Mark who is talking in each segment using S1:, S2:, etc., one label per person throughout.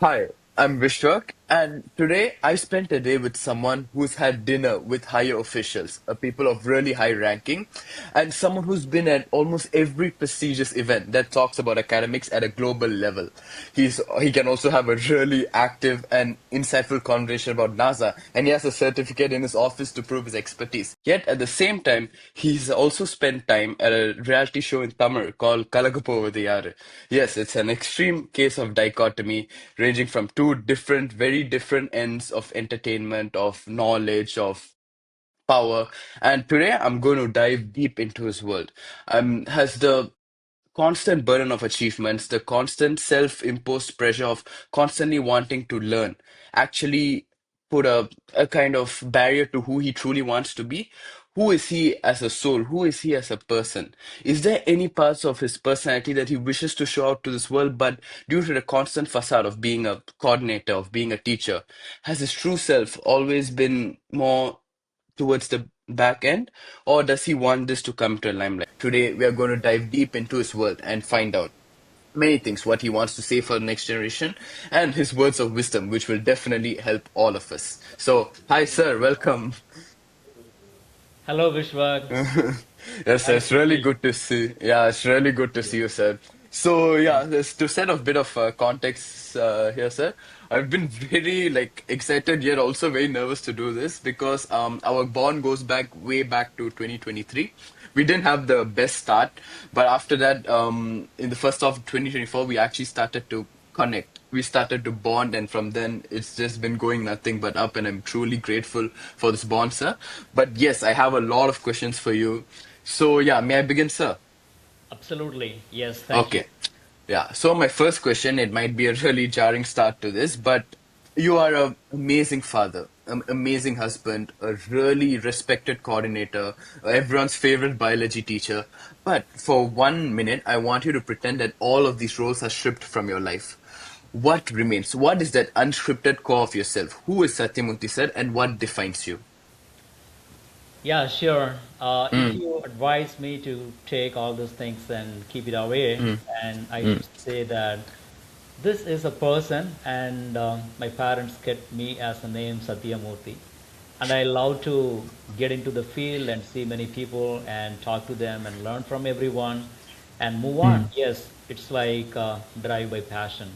S1: Hi, I'm Vishwak, and today I spent a day with someone who's had dinner with higher officials, people of really high ranking, and someone who's been at almost every prestigious event that talks about academics at a global level. He can also have a really active and insightful conversation about NASA, and he has a certificate in his office to prove his expertise. Yet at the same time, he's also spent time at a reality show in Tamil called Kalagapovathu Yaru. Yes, it's an extreme case of dichotomy ranging from two different, very different ends of entertainment, of knowledge, of power. And today I'm going to dive deep into his world. Has the constant burden of achievements, the constant self imposed pressure of constantly wanting to learn, actually put a kind of barrier to who he truly wants to be? Who is he as a soul? Who is he as a person? Is there any parts of his personality that he wishes to show out to this world, but due to the constant facade of being a coordinator, of being a teacher, has his true self always been more towards the back end, or does he want this to come to a limelight? Today, we are going to dive deep into his world and find out many things, what he wants to say for the next generation, and his words of wisdom, which will definitely help all of us. So, hi, sir, welcome.
S2: Hello, Vishwak.
S1: Yes,
S2: Nice
S1: it's
S2: to
S1: really
S2: meet
S1: good to see. Yeah, it's really good to
S2: you.
S1: see you, sir. So yeah,
S2: Thank
S1: just to set a bit of context here, sir. I've been very like excited yet also very nervous to do this because our bond goes back way back to 2023. We didn't have the best start, but after that, in the first half of 2024, we actually started to connect. We started to bond, and from then it's just been going nothing but up. And I'm truly grateful for this bond, sir. But yes, I have a lot of questions for you. So yeah, may I begin, sir?
S2: Absolutely. Yes, thank you.
S1: Okay. Yeah. So my first question, it might be a really jarring start to this, but you are an amazing father, an amazing husband, a really respected coordinator, everyone's favorite biology teacher. But for 1 minute, I want you to pretend that all of these roles are stripped from your life. What remains? What is that unscripted core of yourself? Who is Sathyamoorthy said, and what defines you?
S2: Yeah, sure. If
S1: Mm,
S2: you advise me to take all those things and keep it away,
S1: mm,
S2: and I
S1: mm,
S2: would say that this is a person, and my parents kept me as a name Sathyamoorthy. And I love to get into the field and see many people and talk to them and learn from everyone and move on.
S1: mm,
S2: Yes, it's like drive by passion.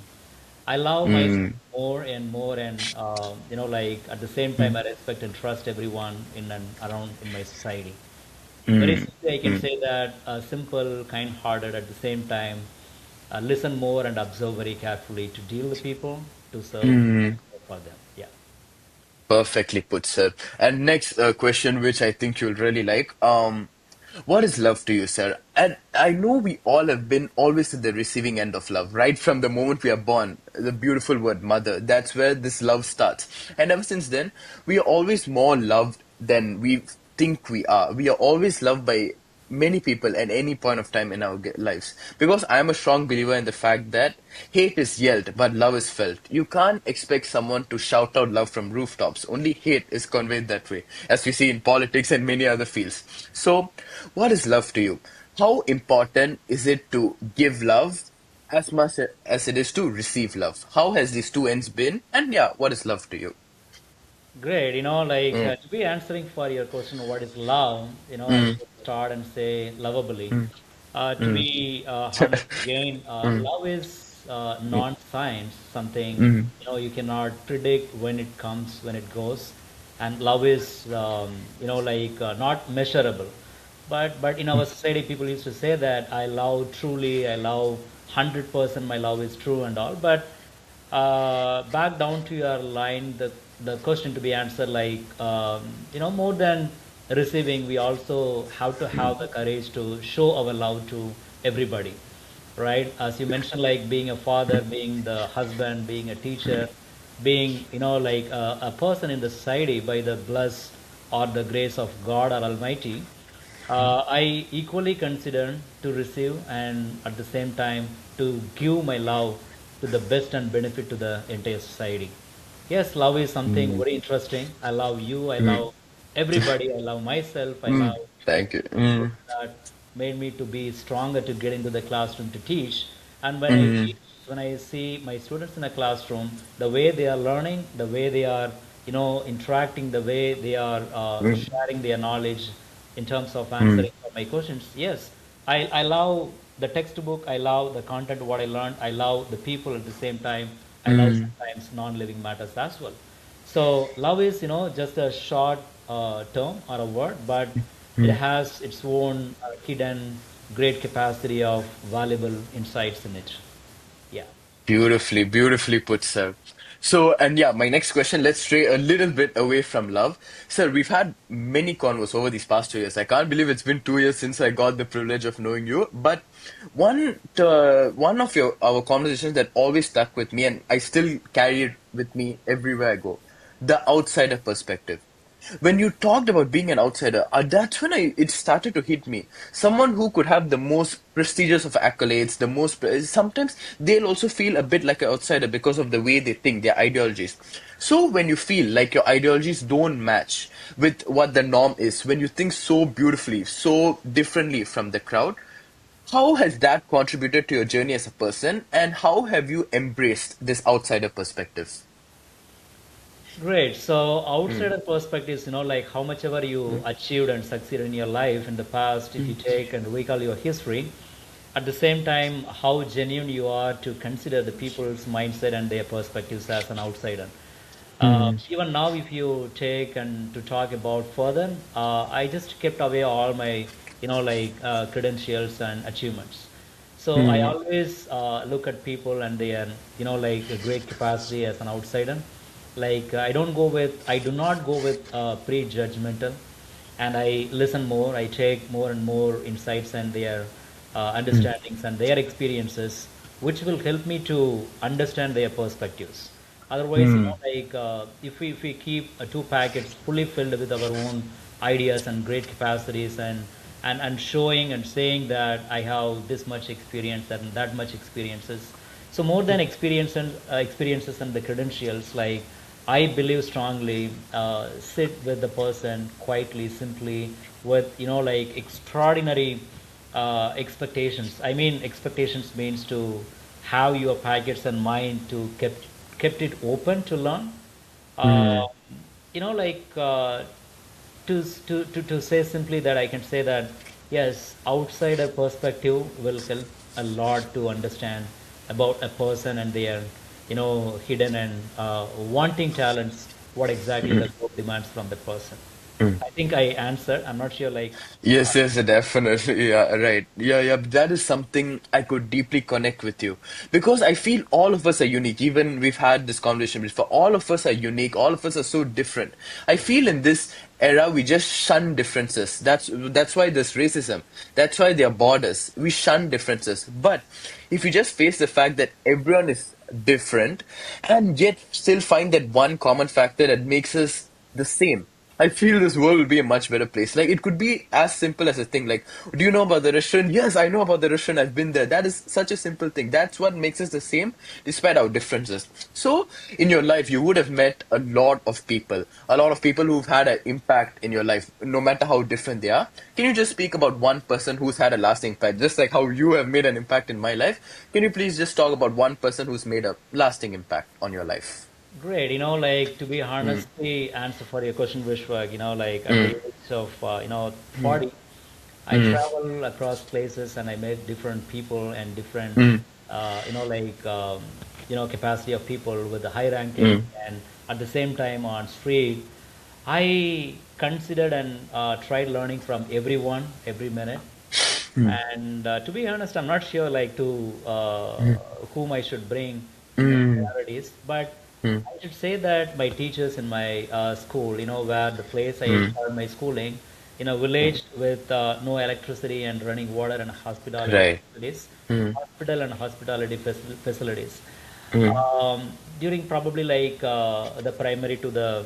S2: I love myself
S1: mm,
S2: more and more, and like at the same time,
S1: mm,
S2: I respect and trust everyone in and around in my society. Very
S1: mm,
S2: simply, I can
S1: mm,
S2: say that simple, kind-hearted, at the same time, listen more and observe very carefully to deal with people, to serve
S1: mm.
S2: for them. Yeah.
S1: Perfectly put, sir. And next question, which I think you'll really like. What is love to you, sir? And I know we all have been always at the receiving end of love, right from the moment we are born. The beautiful word mother, that's where this love starts. And ever since then, we are always more loved than we think we are. We are always loved by many people at any point of time in our lives. Because I am a strong believer in the fact that hate is yelled, but love is felt. You can't expect someone to shout out love from rooftops. Only hate is conveyed that way, as we see in politics and many other fields. So, what is love to you? How important is it to give love as much as it is to receive love? How has these two ends been? And yeah, what is love to you?
S2: Great. Like
S1: Mm,
S2: to be answering for your question, what is love? I
S1: mm,
S2: should start and say lovably.
S1: mm,
S2: To
S1: mm,
S2: be honest again,
S1: mm,
S2: love is
S1: mm,
S2: non-science, something
S1: mm,
S2: you cannot predict when it comes, when it goes, and love is like not measurable. But in our society, people used to say that I love truly, I love 100%, my love is true and all. But back down to your line, the question to be answered, like more than receiving, we also have to have the courage to show our love to everybody, right? As you mentioned, like being a father, being the husband, being a teacher, being like a person in the society by the bless or the grace of God or Almighty. I equally consider to receive and at the same time to give my love to the best and benefit to the entire society. Yes, love is something
S1: mm,
S2: very interesting. I love you. I
S1: mm,
S2: love everybody. I love myself. I
S1: mm.
S2: love
S1: Thank you.
S2: that made me to be stronger to get into the classroom to teach. And when I
S1: Mm,
S2: teach, when I see my students in a classroom, the way they are learning, the way they are, interacting, the way they are
S1: Mm,
S2: sharing their knowledge in terms of
S1: mm,
S2: answering my questions. Yes, I love the textbook. I love the content, what I learned. I love the people at the same time. I love
S1: mm,
S2: sometimes non-living matters as well. So love is, just a short term or a word, but it
S1: mm.
S2: has its own hidden great capacity of valuable insights in it. Yeah.
S1: Beautifully, beautifully put, sir. So, and yeah, my next question, let's stray a little bit away from love. Sir, we've had many convos over these past 2 years. I can't believe it's been 2 years since I got the privilege of knowing you. But one of our conversations that always stuck with me, and I still carry it with me everywhere I go, the outsider perspective. When you talked about being an outsider, that's when it started to hit me. Someone who could have the most prestigious of accolades, sometimes they'll also feel a bit like an outsider because of the way they think, their ideologies. So when you feel like your ideologies don't match with what the norm is, when you think so beautifully, so differently from the crowd, how has that contributed to your journey as a person, and how have you embraced this outsider perspective?
S2: Great. So
S1: Mm,
S2: outsider perspectives, like how much ever you
S1: mm,
S2: achieved and succeeded in your life in the past, if you take and recall your history, at the same time, how genuine you are to consider the people's mindset and their perspectives as an outsider.
S1: mm,
S2: Even now, if you take and to talk about further, I just kept away all my, credentials and achievements. So I
S1: mm,
S2: always look at people and their, a great capacity as an outsider. Like I do not go with pre-judgmental, and I listen more. I take more and more insights and their
S1: mm,
S2: understandings and their experiences, which will help me to understand their perspectives. Otherwise,
S1: mm,
S2: if we keep two packets fully filled with our own ideas and great capacities and showing and saying that I have this much experience and that much experiences. So more than experiences and the credentials, like I believe strongly, sit with the person quietly, simply, with extraordinary expectations. I mean, expectations means to have your packets and mind to kept it open to learn. Uh,
S1: mm.
S2: you know, like to say simply that I can say that yes, outsider perspective will help a lot to understand about a person and their hidden and wanting talents. What exactly the group demands from the person. I think I answered. I'm not sure.
S1: Yes, yes, definitely. Yeah, right. Yeah, yeah. That is something I could deeply connect with you because I feel all of us are unique. Even we've had this conversation before. All of us are unique. All of us are so different. I feel in this era we just shun differences. That's why there's racism. That's why there are borders. We shun differences. But if you just face the fact that everyone is different and yet still find that one common factor that makes us the same, I feel this world will be a much better place. Like it could be as simple as a thing like, do you know about the restaurant? Yes, I know about the restaurant. I've been there. That is such a simple thing. That's what makes us the same despite our differences. So in your life, you would have met a lot of people who've had an impact in your life, no matter how different they are. Can you just speak about one person who's had a lasting impact, just like how you have made an impact in my life? Can you please just talk about one person who's made a lasting impact on your life?
S2: Great. To be
S1: Mm,
S2: honest, the answer for your question, Vishwak, at the
S1: mm,
S2: age of,
S1: mm,
S2: 40, I
S1: mm,
S2: travel across places and I met different people and different,
S1: mm,
S2: capacity of people with the high ranking,
S1: mm,
S2: and at the same time on street, I considered and tried learning from everyone every minute.
S1: mm,
S2: And to be honest, I'm not sure to
S1: mm,
S2: whom I should bring
S1: mm.
S2: priorities, but
S1: Mm,
S2: I should say that my teachers in my school, where the place I
S1: mm,
S2: started my schooling, in a
S1: mm.
S2: village with no electricity and running water and
S1: Right. Mm,
S2: hospitality facilities.
S1: mm,
S2: During probably the primary to the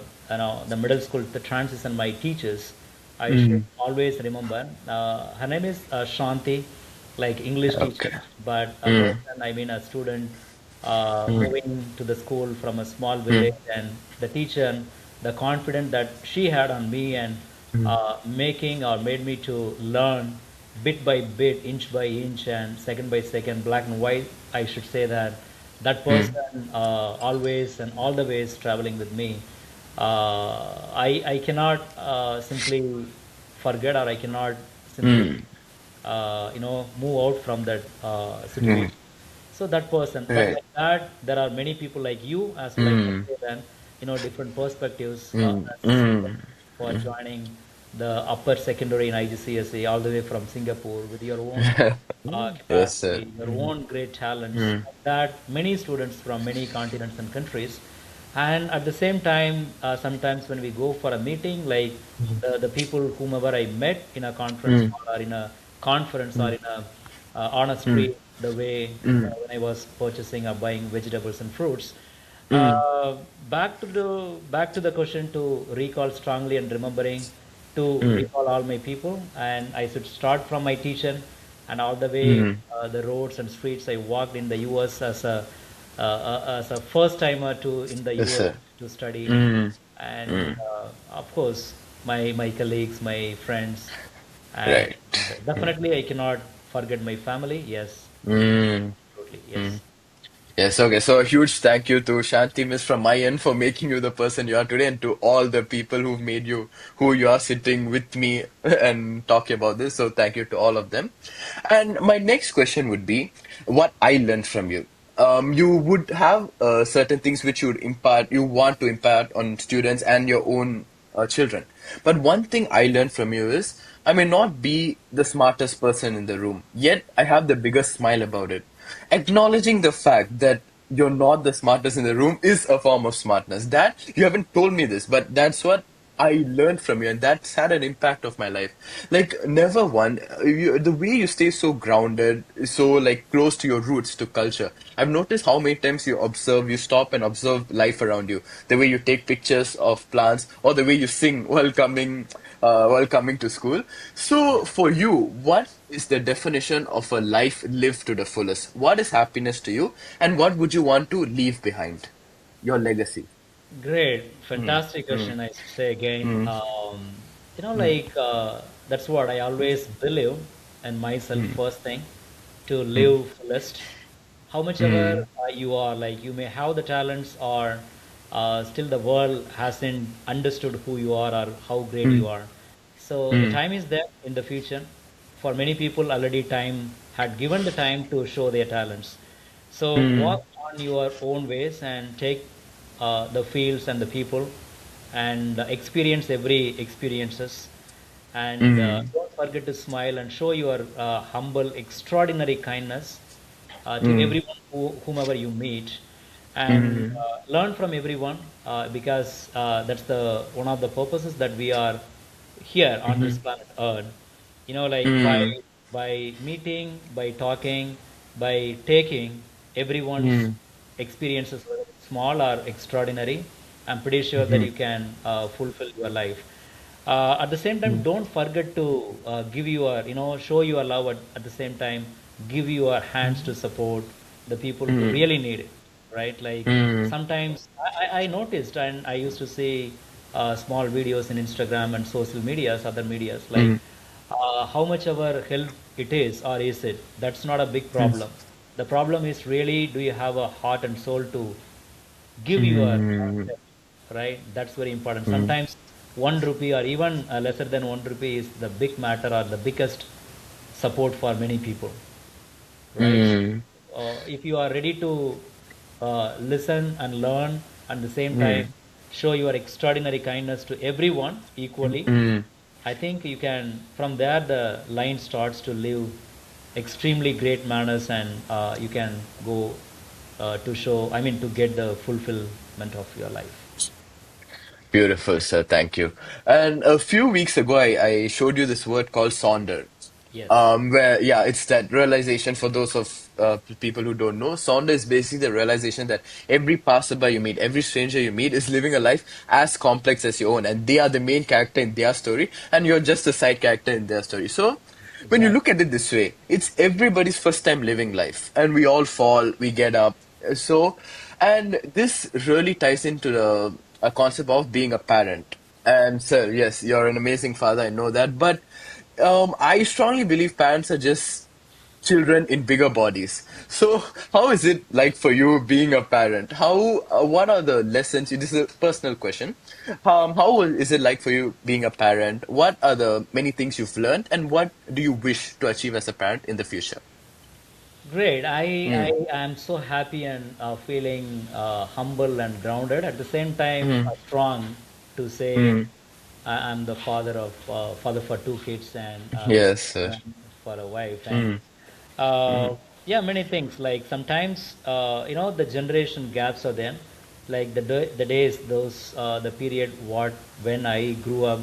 S2: middle school, the transition, my teachers, I should
S1: mm.
S2: always remember. Her name is Shanti, like English
S1: Okay.
S2: teacher, but a
S1: Mm,
S2: person, I mean a student,
S1: mm,
S2: moving to the school from a small
S1: mm,
S2: village, and the teacher, the confidence that she had on me, and
S1: mm,
S2: making or made me to learn bit by bit, inch by inch, and second by second, black and white. I should say that. that
S1: mm,
S2: person always and all the ways traveling with me. I cannot simply forget, or I cannot simply
S1: mm,
S2: move out from that
S1: mm,
S2: situation. So that person, but
S1: right.
S2: like that, there are many people like you, as well I can
S1: Mm,
S2: say, then different perspectives,
S1: mm,
S2: as
S1: mm,
S2: for joining the upper secondary in IGCSE all the way from Singapore with your own
S1: yes, sir.
S2: capacity, your own great talents.
S1: Mm,
S2: That many students from many continents and countries, and at the same time, sometimes when we go for a meeting, like the people whomever I met in a conference
S1: mm,
S2: hall or in a conference or
S1: mm,
S2: in a on a
S1: mm,
S2: street, the way
S1: mm,
S2: when I was purchasing or buying vegetables and fruits.
S1: mm,
S2: Uh, back to the question, to recall strongly and remembering to
S1: mm,
S2: recall all my people, and I should start from my teacher and all the way
S1: mm.
S2: the roads and streets I walked in the US as a first timer to in the
S1: Yes,
S2: US
S1: sir.
S2: to study,
S1: Mm,
S2: and
S1: mm,
S2: of course my colleagues, my friends, and
S1: right.
S2: definitely I cannot forget my family. Yes,
S1: Mm,
S2: totally.
S1: mm.
S2: Yes.
S1: Yes, okay. So a huge thank you to Shanti Miss from my end for making you the person you are today, and to all the people who've made you who you are, sitting with me and talking about this. So thank you to all of them. And my next question would be what I learned from you. You would have certain things which you would impart, you want to impart on students and your own children. But one thing I learned from you is I may not be the smartest person in the room, yet I have the biggest smile about it. Acknowledging the fact that you're not the smartest in the room is a form of smartness. That you haven't told me this, but that's what I learned from you, and that's had an impact of my life. Like never one, the way you stay so grounded, so like close to your roots, to culture. I've noticed how many times you observe, you stop and observe life around you. The way you take pictures of plants, or the way you sing while coming to school. So, for you, what is the definition of a life lived to the fullest? What is happiness to you, and what would you want to leave behind? Your legacy.
S2: Great,
S1: Mm,
S2: fantastic
S1: mm,
S2: question. I should say again.
S1: mm, mm,
S2: Like that's what I always believe in myself.
S1: mm,
S2: First thing, to
S1: mm,
S2: live fullest. How much ever
S1: mm,
S2: you are, like you may have the talents, or still the world hasn't understood who you are or how great you
S1: mm,
S2: are. So the
S1: mm,
S2: time is there in the future. For many people, already time had given the time to show their talents. So
S1: mm,
S2: walk on your own ways and take the fields and the people, and experience every experiences, and
S1: mm,
S2: don't forget to smile and show your humble, extraordinary kindness to
S1: mm,
S2: everyone whomever you meet, and
S1: mm,
S2: learn from everyone, because that's the one of the purposes that we are here on this
S1: mm,
S2: planet Earth. Like
S1: mm,
S2: by meeting, by talking, by taking everyone's
S1: mm,
S2: experiences, whether it's small or extraordinary, I'm pretty sure that
S1: mm,
S2: you can fulfill your life. At the same time,
S1: mm,
S2: don't forget to give your, show your love, at the same time, give your hands to support the people who
S1: mm,
S2: really need it, right? Like
S1: mm,
S2: sometimes I noticed, and I used to see small videos in Instagram and social medias, other medias, like
S1: mm,
S2: how much our help it is, or is it? That's not a big
S1: mm,
S2: problem. The problem is really, do you have a heart and soul to give your
S1: mm,
S2: help, right? That's very important.
S1: mm,
S2: Sometimes 1 rupee or even lesser than 1 rupee is the big matter or the biggest support for many people, right?
S1: mm,
S2: If you are ready to listen and learn, at the same time
S1: mm,
S2: show your extraordinary kindness to everyone equally,
S1: mm.
S2: I think you can, from there the line starts to live extremely great manners, and you can go to show, I mean, to get the fulfillment of your life.
S1: Beautiful, sir. Thank you. And a few weeks ago, I showed you this word called sonder.
S2: Yes,
S1: Where, yeah, it's that realization for those of people who don't know. Sonder is basically the realization that every passerby you meet, every stranger you meet is living a life as complex as your own, and they are the main character in their story, and you're just a side character in their story. So, when you
S2: exactly.
S1: look at it this way, it's everybody's first time living life, and we all fall, we get up. So, and this really ties into the a concept of being a parent. And sir, yes, you're an amazing father, I know that. But I strongly believe parents are just children in bigger bodies. So, how is it like for you being a parent? What are the lessons? This is a personal question. How is it like for you being a parent? What are the many things you've learned, and what do you wish to achieve as a parent in the future?
S2: Great. I
S1: Mm,
S2: am so happy and feeling humble and grounded. At the same time,
S1: mm,
S2: strong to say
S1: mm,
S2: I'm the father for two kids and
S1: yes, sir.
S2: one for a wife. And
S1: Mm,
S2: uh,
S1: mm,
S2: yeah, many things. Like sometimes, the generation gaps are there. Like the days, the period what when I grew up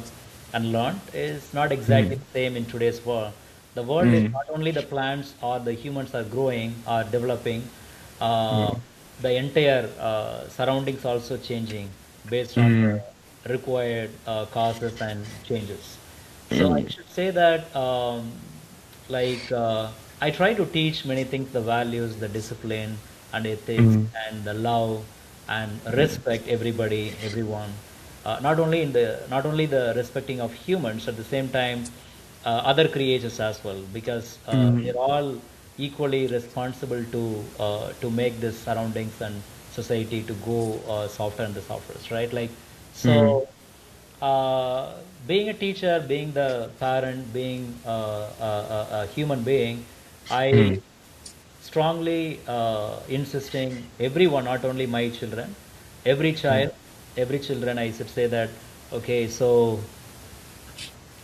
S2: and learned is not exactly
S1: mm,
S2: the same in today's world. The world is
S1: mm,
S2: not only the plants or the humans are growing or developing, uh,
S1: mm,
S2: the entire surroundings also changing based on
S1: mm,
S2: the required causes and changes. So I
S1: mm,
S2: should say that like I try to teach many things, the values, the discipline and ethics
S1: mm,
S2: and the love and respect everybody, everyone. Not only the respecting of humans, at the same time other creatures as well, because
S1: mm,
S2: they're all equally responsible to make this surroundings and society to go softer and the softer, right? Like
S1: mm,
S2: so uh, being a teacher, being the parent, being a human being, I
S1: mm,
S2: strongly insisting everyone, not only my children, every
S1: mm,
S2: child, every children, I should say that, okay, so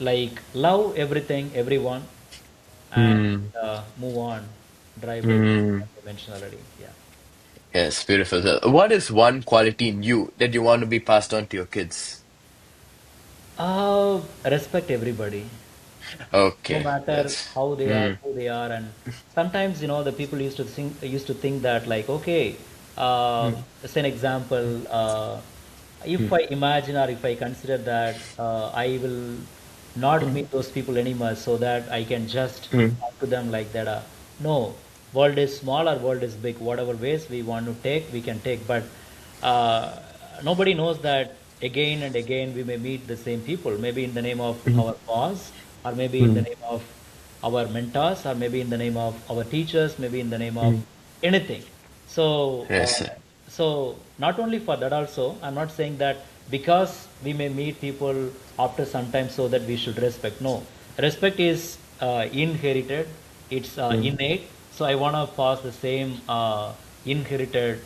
S2: like love everything, everyone, and
S1: mm,
S2: move on, drive by the
S1: mm.
S2: I mentioned already. Yeah.
S1: Yes, beautiful, sir. What is one quality in you that you want to be passed on to your kids?
S2: Respect everybody, no
S1: Okay,
S2: matter
S1: that's.
S2: how they are,
S1: Mm,
S2: who they are. And sometimes the people used to think that, like, okay,
S1: mm,
S2: as an example, if
S1: mm,
S2: I imagine or if I consider that I will not
S1: mm,
S2: meet those people anymore, so that I can just
S1: mm,
S2: talk to them like that. No, world is small or world is big, whatever ways we want to take we can take, but uh, nobody knows that again and again we may meet the same people, maybe in the name of
S1: mm,
S2: our boss, or maybe in the
S1: mm.
S2: name of our mentors, or maybe in the name of our teachers, maybe in the name of
S1: Mm.
S2: anything. So,
S1: Yes, sir.
S2: so not only for that also, I'm not saying that because we may meet people after some time, so that we should respect. No, respect is inherited, it's
S1: Mm,
S2: innate. So I want to pass the same inherited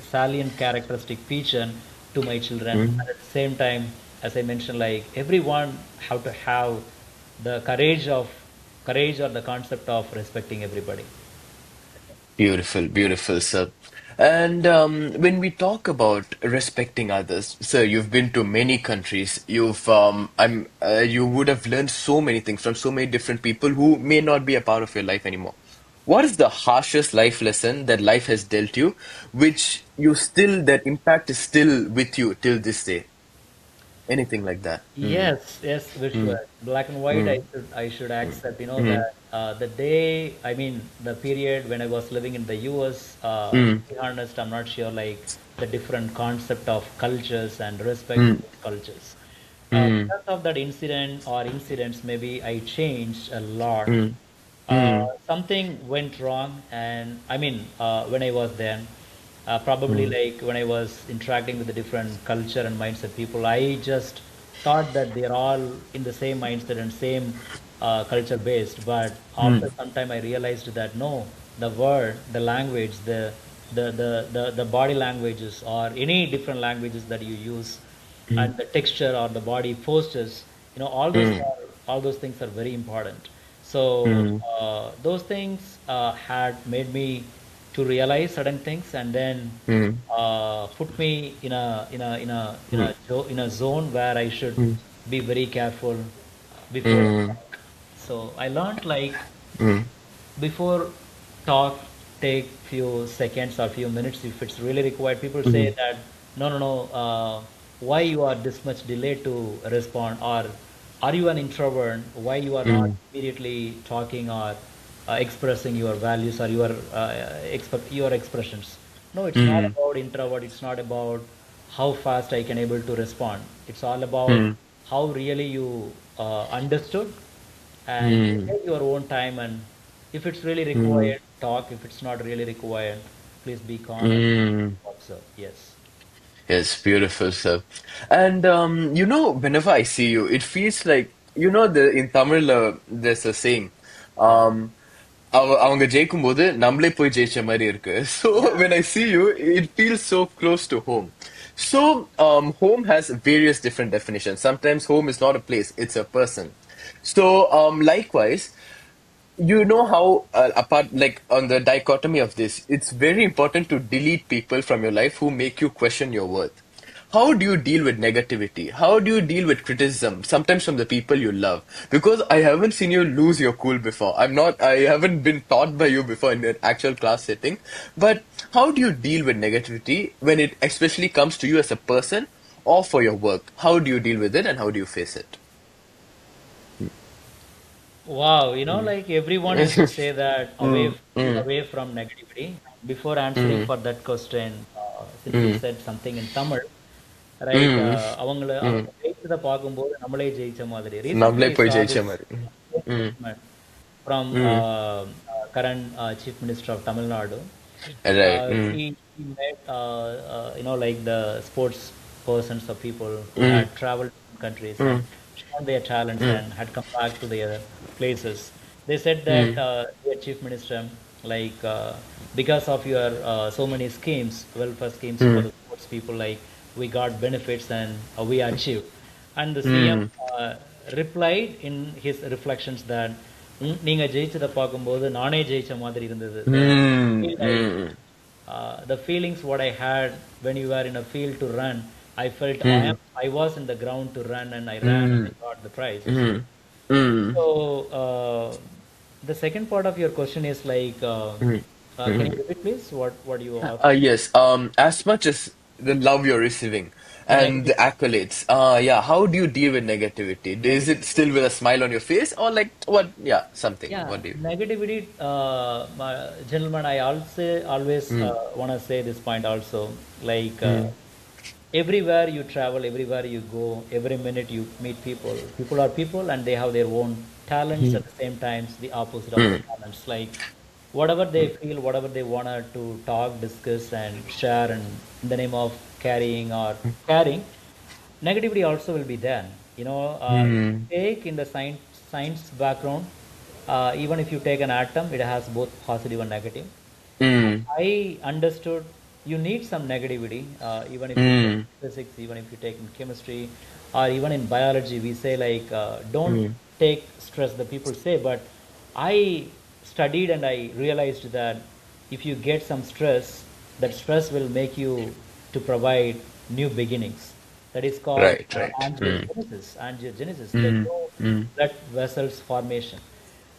S2: salient characteristic feature to my children.
S1: mm.
S2: And at the same time, as I mentioned, like everyone have to have the courage or the concept of respecting everybody.
S1: Beautiful, beautiful, sir. And when we talk about respecting others, sir, you've been to many countries. You would have learned so many things from so many different people who may not be a part of your life anymore. What is the harshest life lesson that life has dealt you, which that impact is still with you till this day? Anything like that? Mm,
S2: Yes, yes,
S1: mm,
S2: Vishwa. Black and white,
S1: mm,
S2: I should accept,
S1: mm,
S2: that the day, I mean, the period when I was living in the US,
S1: mm,
S2: to be honest, I'm not sure, like, the different concept of cultures and respect to
S1: mm,
S2: those cultures.
S1: mm,
S2: Because of that incident or incidents, maybe I changed a lot.
S1: mm, mm,
S2: Something went wrong, and I mean, when I was there, probably
S1: mm,
S2: like when I was interacting with the different culture and mindset people, I just thought that they're all in the same mindset and same culture based. But after
S1: mm,
S2: some time, I realized that no, the word, the language, the body languages, or any different languages that you use,
S1: mm,
S2: and the texture or the body postures,
S1: mm,
S2: all those things are very important. So
S1: mm,
S2: those things had made me to realize certain things, and then
S1: mm,
S2: put me
S1: mm,
S2: in a zone where I should
S1: mm,
S2: be very careful before I
S1: mm,
S2: talk. So I learned, like,
S1: mm,
S2: before talk, take few seconds or few minutes if it's really required. People say
S1: mm,
S2: that no, no, no, why you are this much delayed to respond, or are you an introvert, why you are not
S1: mm,
S2: immediately talking or expressing your values or your expressions. No, it's not
S1: mm,
S2: about introvert, it's not about how fast I can able to respond. It's all about
S1: mm,
S2: how really you understood and
S1: mm,
S2: take your own time and If it's really
S1: Mm.
S2: required, talk. If it's not really required, please be calm and
S1: Mm.
S2: observe. Yes.
S1: Yes, beautiful, sir. And whenever I see you, it feels like the in Tamil there's a saying.
S2: Yeah.
S1: Um, அவங்க ஜெயிக்கும்போது நம்மளே போய் ஜெயிச்ச மாதிரி இருக்கு. So
S2: Yeah.
S1: when I see you, it feels so close to home. So home has various different definitions. Sometimes home is not a place; it's a person. So likewise, you know how apart like on the dichotomy of this, it's very important to delete people from your life who make you question your worth. How do you deal with negativity? How do you deal with criticism, sometimes from the people you love? Because I haven't seen you lose your cool before. I haven't been taught by you before in an actual class setting. But how do you deal with negativity when it especially comes to you as a person or for your work? How do you deal with it and how do you face it?
S2: Wow,
S1: Mm.
S2: like everyone used to say that
S1: Mm,
S2: be
S1: mm,
S2: away from negativity. Before answering
S1: mm,
S2: for that question, since you
S1: mm,
S2: said something in Tamil, right?
S1: mm,
S2: அவங்கள
S1: mm.
S2: அவங்க ஜெயிச்சதை பார்க்கும்போது நம்மளே ஜெயிச்ச மாதிரி. Recently,
S1: நம்மளே
S2: I
S1: போய்
S2: saw
S1: ஜெயிச்ச
S2: this
S1: மாதிரி. ம்,
S2: statement from
S1: ம்.
S2: current Chief Minister of Tamil Nadu.
S1: Right. ம்,
S2: He met, like the sports persons or people who
S1: ம்,
S2: had traveled to countries and
S1: ம்,
S2: shown their talents
S1: ம்,
S2: and had come back to their places. They said that,
S1: ம்,
S2: dear Chief Minister, like because of your so many schemes, welfare schemes for
S1: ம்,
S2: the sports people, like we got benefits and we achieved. And the CM
S1: ம்,
S2: uh, replied in his reflections that நீங்க ஜெயிச்சதை பார்க்கும்போது நானே ஜெயிச்ச மாதிரி இருந்தது.
S1: ம்,
S2: Feel like
S1: ம்,
S2: the feelings what I had when you were in a field to run, I felt
S1: ம்,
S2: I was in the ground to run and I ran and I
S1: ம்,
S2: got the prize.
S1: ம், ம்,
S2: So the second part of your question is like,
S1: ம்,
S2: can you
S1: ம்.
S2: repeat please what you asked?
S1: Yes. As much as the love you're receiving and the
S2: Negativity.
S1: accolades, yeah, how do you deal with negativity? Is it
S2: Negativity.
S1: still with a smile on your face or like what? Yeah, something.
S2: Yeah,
S1: What do you?
S2: negativity, gentlemen. I also always
S1: Mm,
S2: want to say this point also. Like
S1: mm,
S2: everywhere you travel, everywhere you go, every minute you meet people. People are people, and they have their own talents
S1: mm,
S2: at the same times. The opposite of the
S1: mm,
S2: talents, like whatever they feel, whatever they wanted to talk, discuss, and share, and in the name of carrying or caring, negativity also will be there.
S1: mm,
S2: Take in the science background, even if you take an atom, it has both positive and negative.
S1: mm,
S2: I understood you need some negativity, even if you take
S1: mm,
S2: physics, even if you take in chemistry, or even in biology. We say like, don't
S1: mm,
S2: take stress. The people say, but I studied and I realized that if you get some stress, that stress will make you to provide new beginnings. That is called
S1: right, right. Mm,
S2: angiogenesis. Angiogenesis, the
S1: mm,
S2: new
S1: mm,
S2: blood vessels formation.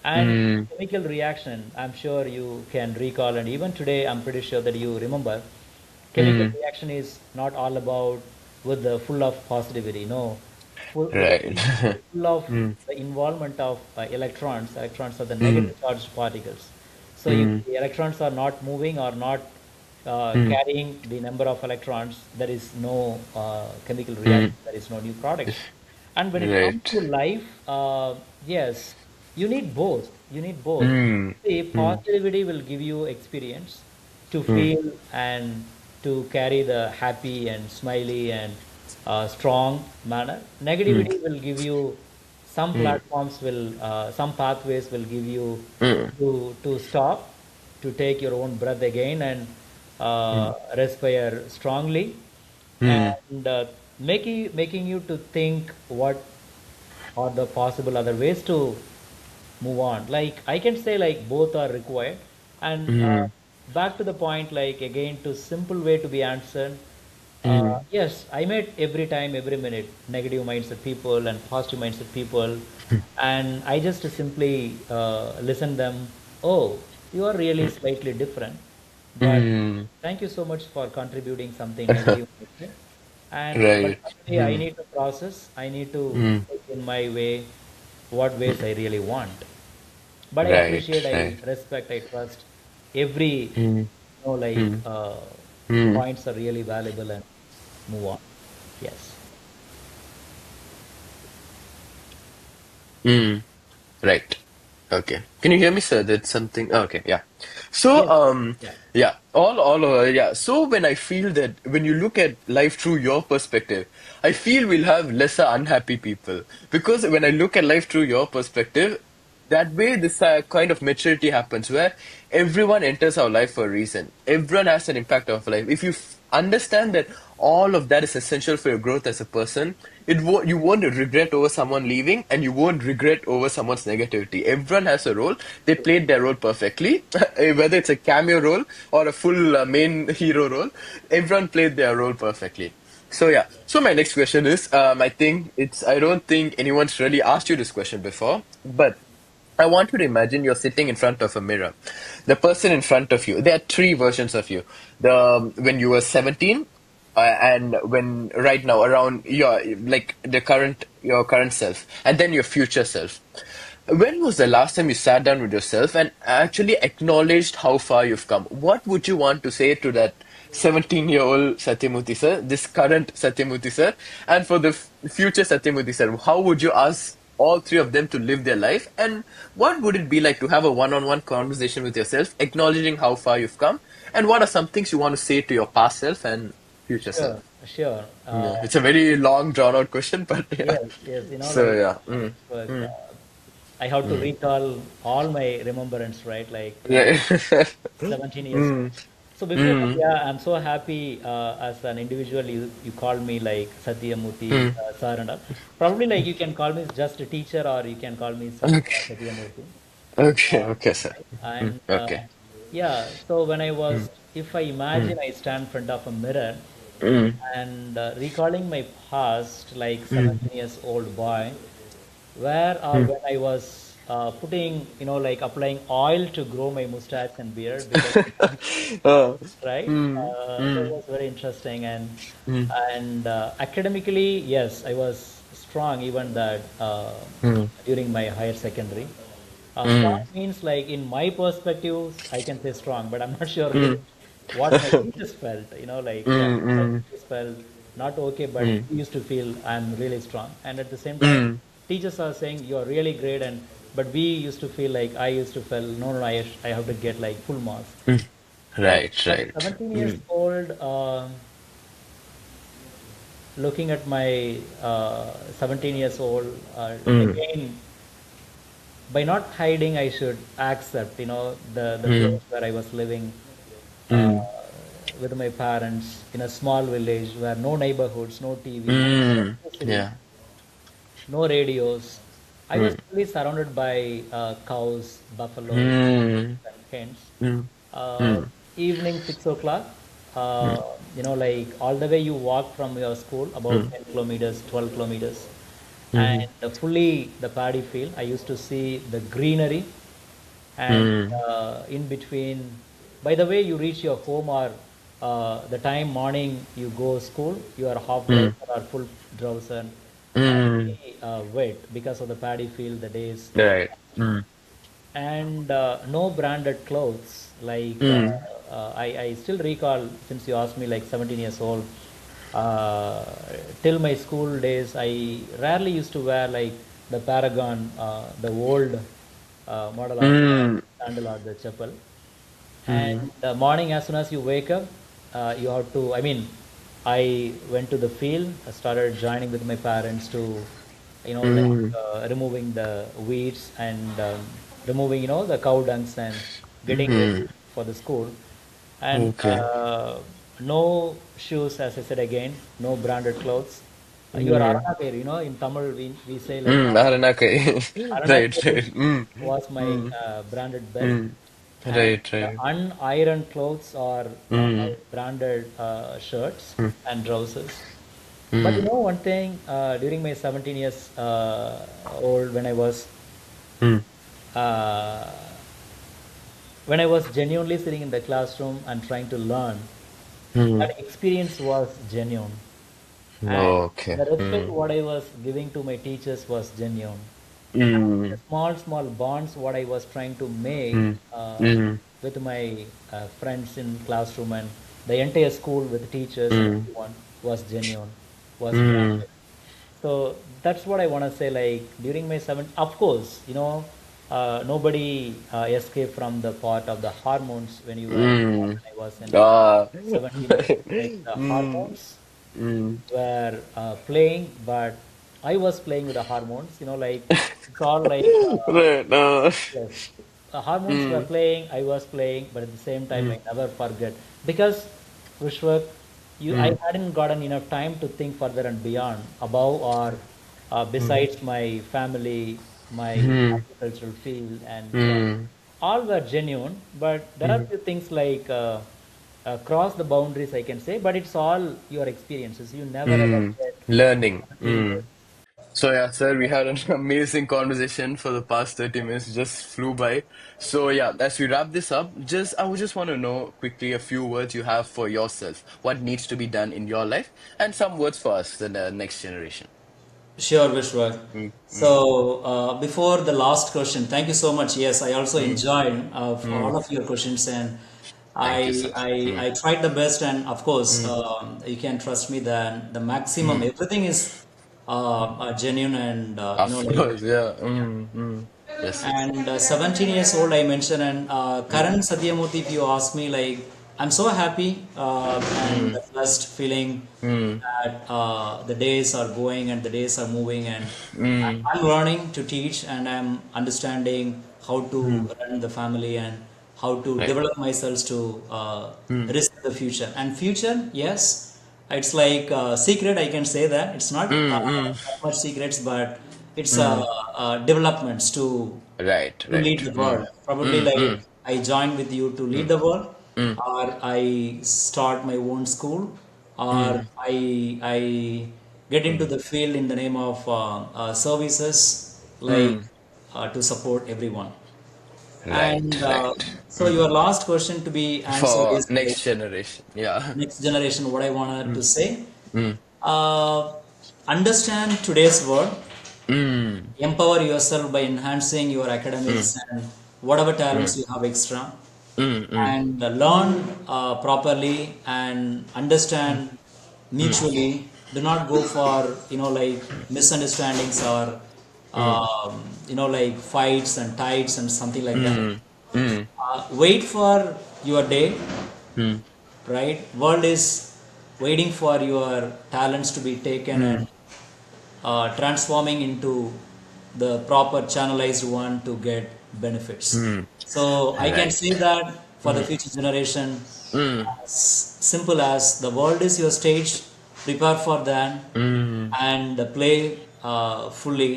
S2: And
S1: mm,
S2: chemical reaction, I'm sure you can recall, and even today, I'm pretty sure that you remember. Chemical
S1: mm,
S2: reaction is not all about with the full of positivity. No,
S1: right.
S2: full of
S1: Mm,
S2: the involvement of electrons. Electrons are the
S1: mm,
S2: negative charged particles. So if
S1: mm,
S2: the electrons are not moving or not
S1: mm,
S2: carrying the number of electrons, there is no chemical reaction.
S1: mm,
S2: There is no new product. And when it comes
S1: right.
S2: to life, yes, you need both. You need both.
S1: Mm,
S2: See,
S1: mm,
S2: positivity will give you experience to
S1: mm,
S2: feel and to carry the happy and smiley and strong manner.
S1: mm,
S2: Negativity will give you some
S1: mm,
S2: platforms will some pathways will give you
S1: mm,
S2: to stop, to take your own breath again and
S1: mm,
S2: respire strongly,
S1: mm,
S2: and making you to think what are the possible other ways to move on. Like I can say like both are required. And
S1: mm,
S2: back to the point, like again, to simple way to be answered.
S1: mm,
S2: Yes, I met every time, every minute, negative mindset people and positive mindset people, and I just simply listen them. Oh, you are really slightly different, but
S1: mm,
S2: thank you so much for contributing something negative. And but
S1: right.
S2: finally, I need to process. I need to
S1: Mm,
S2: take in my way what ways I really want. But I
S1: right,
S2: appreciate, I
S1: right.
S2: respect, I trust every
S1: Mm,
S2: like
S1: mm, mm,
S2: points are really valuable and move on. Yes.
S1: mm, right. Okay. Can you hear me, sir? Did something? Oh, okay, yeah. So,
S2: Yes. Yeah.
S1: yeah, yeah. So when I feel that when you look at life through your perspective, I feel we'll have lesser unhappy people because when I look at life through your perspective, that way this kind of maturity happens where everyone enters our life for a reason. Everyone has an impact of life. If you understand that all of that is essential for your growth as a person, you won't regret over someone leaving, and you won't regret over someone's negativity. Everyone has a role. They played their role perfectly, whether it's a cameo role or a full main hero role. Everyone played their role perfectly. So yeah. So my next question is, I don't think anyone's really asked you this question before, but I want you to imagine you're sitting in front of a mirror. The person in front of you, there are three versions of you. When you were 17, and when right now around your current self, and then your future self. When was the last time you sat down with yourself and actually acknowledged how far you've come? What would you want to say to that 17-year-old Sathyamoorthy sir, this current Sathyamoorthy sir, and for the future Sathyamoorthy sir? How would you ask all three of them to live their life? And what would it be like to have a one-on-one conversation with yourself, acknowledging how far you've come? And what are some things you want to say to your past self and future
S2: Sure.
S1: self?
S2: Sure.
S1: Yeah, it's a very long, drawn-out question, but yeah.
S2: Yes. Yes.
S1: So yeah.
S2: But,
S1: Mm,
S2: I have to
S1: mm.
S2: recall all my remembrance, right?
S1: Right.
S2: 17 years old.
S1: Mm,
S2: So before that,
S1: mm,
S2: yeah, I'm so happy as an individual. You call me like Satyamurthy,
S1: mm.
S2: sir, and all. Probably like you can call me just a teacher, or you can call me
S1: Okay.
S2: Satyamurthy.
S1: Okay. Okay, sir.
S2: And
S1: Okay.
S2: yeah, so when I was,
S1: Mm,
S2: if I
S1: mm,
S2: imagine I stand in front of a mirror
S1: mm,
S2: and recalling my past, like
S1: mm,
S2: 17 years old boy, where or
S1: mm.
S2: when I was putting, like applying oil to grow my mustache and beard because
S1: Oh.
S2: right?
S1: Mm,
S2: That
S1: mm,
S2: was very interesting,
S1: mm,
S2: and academically, yes, I was strong even that
S1: mm,
S2: during my higher secondary. Strong
S1: mm,
S2: means like in my perspective, I can say strong, but I'm not sure really
S1: mm,
S2: what my teachers felt. Yeah,
S1: mm,
S2: my
S1: mm,
S2: teachers felt not okay, but
S1: mm,
S2: we used to feel I'm really strong, and at the same time,
S1: mm,
S2: teachers are saying you're really great, and but we used to feel like I used to feel no, no, I have to get like full marks.
S1: mm.
S2: So
S1: Right,
S2: at
S1: right.
S2: 17 years
S1: Mm,
S2: old, looking at my 17 years old,
S1: mm,
S2: again, by not hiding, I should accept, the
S1: mm,
S2: place where I was living uh,
S1: mm,
S2: with my parents in a small village where no neighborhoods, no TV, no
S1: mm.
S2: electricity,
S1: Yeah.
S2: no radios. I was
S1: Mm,
S2: fully surrounded by cows, buffaloes,
S1: mm,
S2: and hens.
S1: mm,
S2: Uh,
S1: mm,
S2: Evening 6 o'clock,
S1: mm,
S2: like all the way you walk from your school about
S1: mm,
S2: 10 kilometers, 12 kilometers, and
S1: mm,
S2: fully the paddy field. I used to see the greenery, and
S1: mm,
S2: in between, by the way you reach your home or the time morning you go school, you are half dressed
S1: mm,
S2: or full dressed and
S1: mm.
S2: very wet because of the paddy field, the days,
S1: Right. Mm,
S2: and no branded clothes.
S1: mm,
S2: I still recall, since you asked me like 17 years old, uh, till my school days, I rarely used to wear like the Paragon, the old model of
S1: mm,
S2: sandal or the chapel. And
S1: mm,
S2: the morning, as soon as you wake up, you have to. I mean, I went to the field. I started joining with my parents to,
S1: mm,
S2: removing the weeds and removing, the cow dungs and getting
S1: mm.
S2: ready for the school. And
S1: Okay.
S2: no shoes, as I said again, no branded clothes. Your
S1: Mm,
S2: Aranakere, in Tamil, we say like
S1: mm. Aranakai. Right,
S2: Aranakere
S1: right. Mm,
S2: was my
S1: mm,
S2: branded belt,
S1: mm.
S2: and
S1: Right, right.
S2: unironed clothes are my
S1: Mm,
S2: branded shirts
S1: mm,
S2: and trousers. But
S1: mm,
S2: one thing, during my 17 years old,
S1: mm,
S2: uh, when I was genuinely sitting in the classroom and trying to learn,
S1: mm.
S2: that experience was genuine, and
S1: Okay.
S2: the respect
S1: Mm,
S2: what I was giving to my teachers was genuine. The
S1: mm,
S2: small bonds what I was trying to make
S1: mm, mm,
S2: with my friends in classroom and the entire school with teachers and
S1: mm,
S2: everyone was genuine, was
S1: mm,
S2: branded. So that's what I want to say. Like during my seven, of course, nobody escaped from the part of the hormones when you were born.
S1: Mm.
S2: When I was in
S1: Ah.
S2: 17 years, like the
S1: Mm.
S2: hormones
S1: Mm.
S2: were playing, but I was playing with the hormones. Like it's all like
S1: Right.
S2: yes, the hormones were
S1: Mm.
S2: playing, I was playing, but at the same time,
S1: Mm.
S2: I never forget because Vishwak, I
S1: Mm.
S2: hadn't gotten enough time to think further and beyond, above or besides my family, my
S1: Mm.
S2: agricultural field, and
S1: Mm.
S2: all were genuine. But there are
S1: Mm.
S2: few things like cross the boundaries, I can say, but it's all your experiences. You never ever
S1: Mm.
S2: get
S1: Learning.
S2: 17 years.
S1: Mm. So yeah, sir, we had an amazing conversation for the past 30 minutes, just flew by. So yeah, as we wrap this up, I would just want to know quickly a few words you have for yourself. What needs to be done in your life, and some words for us, the next generation.
S3: Sure, Vishwa.
S1: Mm. Mm.
S3: So, before the last question, thank you so much. Yes, I also
S1: Mm.
S3: enjoyed all
S1: Mm.
S3: of your questions, and
S1: Thank you,
S3: I,
S1: sir.
S3: I
S1: Mm.
S3: I tried the best. And of course,
S1: Mm.
S3: you can trust me that the maximum
S1: Mm.
S3: everything is genuine, and
S1: Of
S3: like.
S1: course, yeah. Mm. Mm. Yes, yes.
S3: And 17 years old, I mentioned, and
S1: Mm.
S3: current Sathyamoorthy, if you ask me, like, I'm so happy and
S1: Mm.
S3: blessed feeling
S1: Mm.
S3: that the days are going and the days are moving, and
S1: Mm.
S3: I'm learning to teach, and I'm understanding how to
S1: Mm.
S3: run the family and how to
S1: Right.
S3: develop myself to
S1: Mm.
S3: risk the future. And future, yes, it's like secret. I can say that it's not
S1: Mm. Mm.
S3: that much secrets, but it's
S1: Mm.
S3: developments
S1: Right,
S3: to lead
S1: right.
S3: the
S1: Mm.
S3: world. Probably
S1: Mm.
S3: like
S1: Mm.
S3: I join with you to lead
S1: Mm.
S3: the world,
S1: Mm.
S3: or I start my own school, or
S1: Mm.
S3: I get into
S1: Mm.
S3: the field in the name of services, like
S1: Mm.
S3: to support everyone.
S1: Right,
S3: And
S1: right.
S3: so
S1: Mm.
S3: your last question to be answered
S1: For
S3: is like
S1: next generation. Yeah.
S3: next generation. What I wanted to
S1: Mm.
S3: say,
S1: Mm.
S3: uh, understand today's world,
S1: Mm.
S3: empower yourself by enhancing your
S1: Mm.
S3: academics and whatever
S1: Mm.
S3: talents you have extra,
S1: Mm. Mm.
S3: and learn properly and understand
S1: Mm.
S3: mutually. Do not go for like misunderstandings or
S1: Mm.
S3: like fights and tights and something like that.
S1: Mm. Mm.
S3: Wait for your day,
S1: Mm.
S3: right? World is waiting for your talents to be taken and
S1: Mm.
S3: transforming into the proper channelized one to get benefits.
S1: Mm.
S3: So I can say
S1: Right.
S3: that for the
S1: Mm.
S3: future generation,
S1: Mm.
S3: as simple as the world is your stage, prepare for that
S1: Mm.
S3: and play fully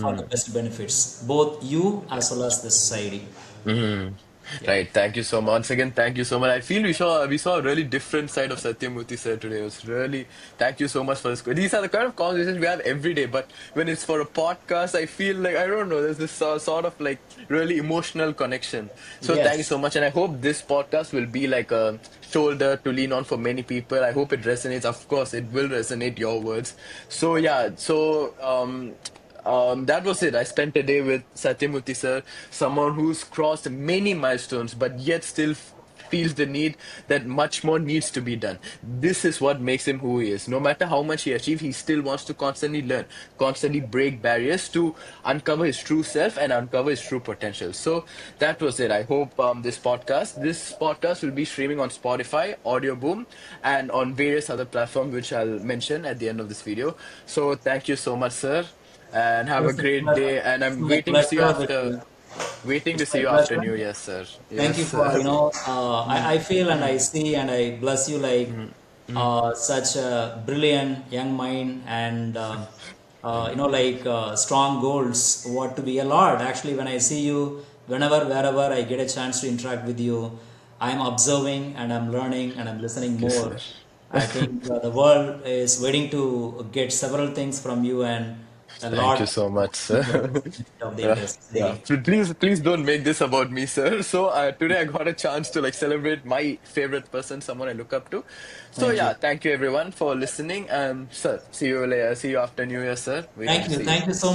S3: for the
S1: Mm.
S3: best benefits, both you as well as the society.
S1: Mm.
S3: Yeah.
S1: Right. Thank you so much. Once again, thank you so much. I feel we saw a really different side of Satyamurthy sir today. It was really thank you so much for this. These are the kind of conversations we have every day, but when it's for a podcast, I feel like I don't know. There's this sort of like really emotional connection. So thank you
S3: Yes.
S1: so much, and I hope this podcast will be like a shoulder to lean on for many people. I hope it resonates. Of course, it will resonate your words. So yeah. That was it. I spent a day with Satyamurthy sir, someone who's crossed many milestones, but yet still feels the need that much more needs to be done. This is what makes him who he is. No matter how much he achieves, he still wants to constantly learn, constantly break barriers to uncover his true self and uncover his true potential. So that was it. I hope this podcast will be streaming on Spotify, Audio Boom, and on various other platforms, which I'll mention at the end of this video. So thank you so much, sir, and have a great day. And
S3: It's
S1: I'm
S3: my
S1: waiting to see you
S3: pleasure with
S1: after
S3: you.
S1: waiting to
S3: It's
S1: see
S3: my
S1: you after
S3: pleasure.
S1: New Year, sir.
S3: Thank
S1: Yes,
S3: you for,
S1: sir.
S3: I feel and I see and I bless you like
S1: Mm, mm,
S3: such a brilliant young mind and,
S1: mm.
S3: like strong goals, what to be a lot. Actually, when I see you, wherever I get a chance to interact with you, I'm observing and I'm learning and I'm listening
S1: Thank you, sir.
S3: more. I think the world is waiting to get several things from you and a
S1: Thank you
S3: lot
S1: so much, sir.
S3: for the benefit of the
S1: Yeah,
S3: entire
S1: yeah.
S3: society.
S1: Please don't make this about me, sir. So today I got a chance to like celebrate my favorite person, someone I look up to. So
S3: Thank you.
S1: yeah, thank you everyone for listening. Sir, see you later. See you after New Year, sir. Waiting to see you.
S3: Thank you so